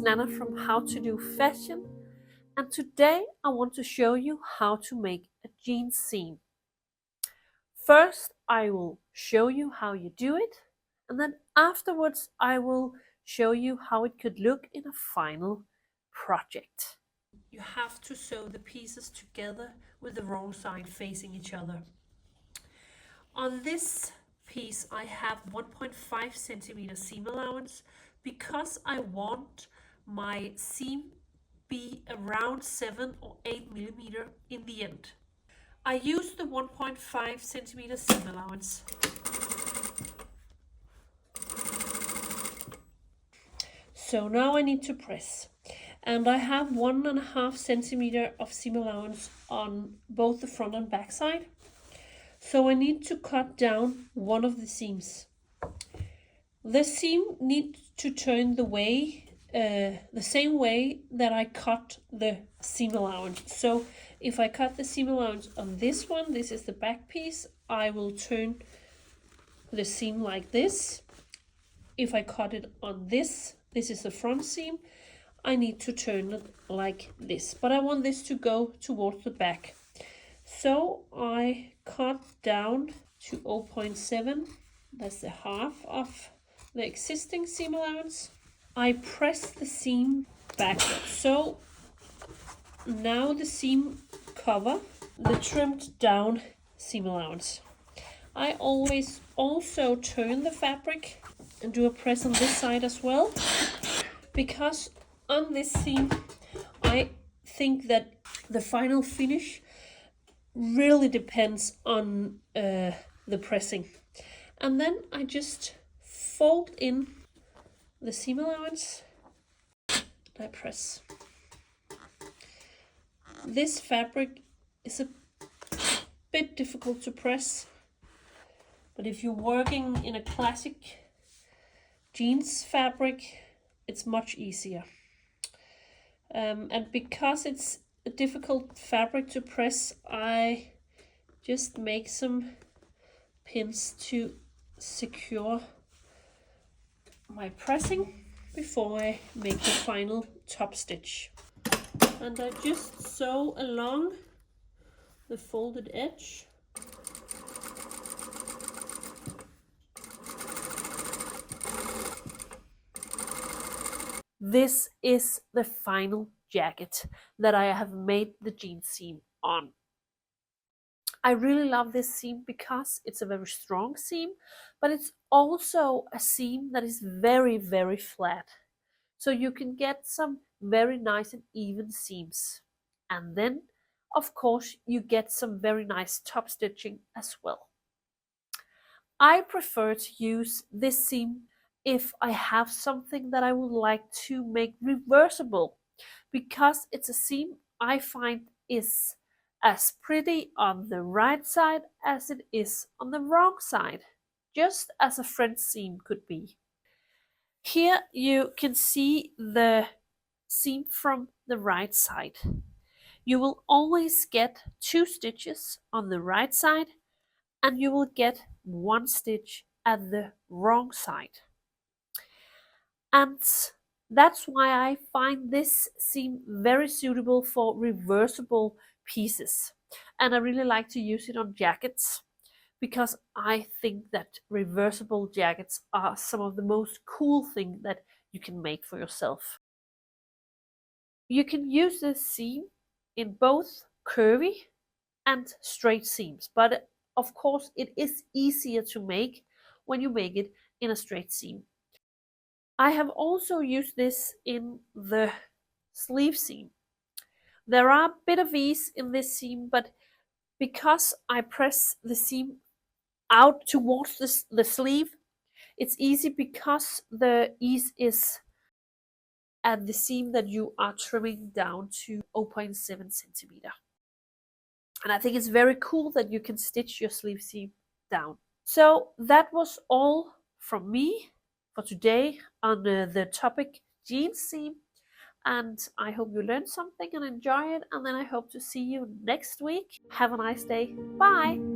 Nana from How to Do Fashion, and today I want to show you how to make a jeans seam. First, I will show you how you do it, and then afterwards I will show you how it could look in a final project. You have to sew the pieces together with the wrong side facing each other. On this piece I have 1.5 centimeter seam allowance because I want my seam be around 7 or 8 millimeter in the end. I use the 1.5 centimeter seam allowance. So now I need to press, and I have 1.5 centimeter of seam allowance on both the front and back side. So I need to cut down one of the seams. The seam needs to turn the same way that I cut the seam allowance. So if I cut the seam allowance on this one, this is the back piece, I will turn the seam like this. If I cut it on this is the front seam, I need to turn it like this. But I want this to go towards the back. So I cut down to 0.7, that's the half of the existing seam allowance. I press the seam backwards. So now the seam cover the trimmed down seam allowance. I always also turn the fabric and do a press on this side as well, because on this seam I think that the final finish really depends on the pressing. And then I just fold in the seam allowance and I press. This fabric is a bit difficult to press, but if you're working in a classic jeans fabric, it's much easier. And because it's a difficult fabric to press, I just make some pins to secure my pressing before I make the final top stitch. And I just sew along the folded edge. This is the final jacket that I have made the jeans seam on. I really love this seam because it's a very strong seam, but it's also a seam that is very, very flat. So you can get some very nice and even seams. And then, of course, you get some very nice top stitching as well. I prefer to use this seam if I have something that I would like to make reversible, because it's a seam I find is as pretty on the right side as it is on the wrong side, just as a French seam could be. Here you can see the seam from the right side. You will always get 2 stitches on the right side, and you will get 1 stitch at the wrong side. And that's why I find this seam very suitable for reversible pieces. And I really like to use it on jackets, because I think that reversible jackets are some of the most cool things that you can make for yourself. You can use this seam in both curvy and straight seams, but of course it is easier to make when you make it in a straight seam. I have also used this in the sleeve seam. There are a bit of ease in this seam, but because I press the seam out towards the sleeve, it's easy because the ease is at the seam that you are trimming down to 0.7 centimeter. And I think it's very cool that you can stitch your sleeve seam down. So that was all from me for today on the topic jeans seam. And I hope you learned something and enjoy it. And then I hope to see you next week. Have a nice day. Bye.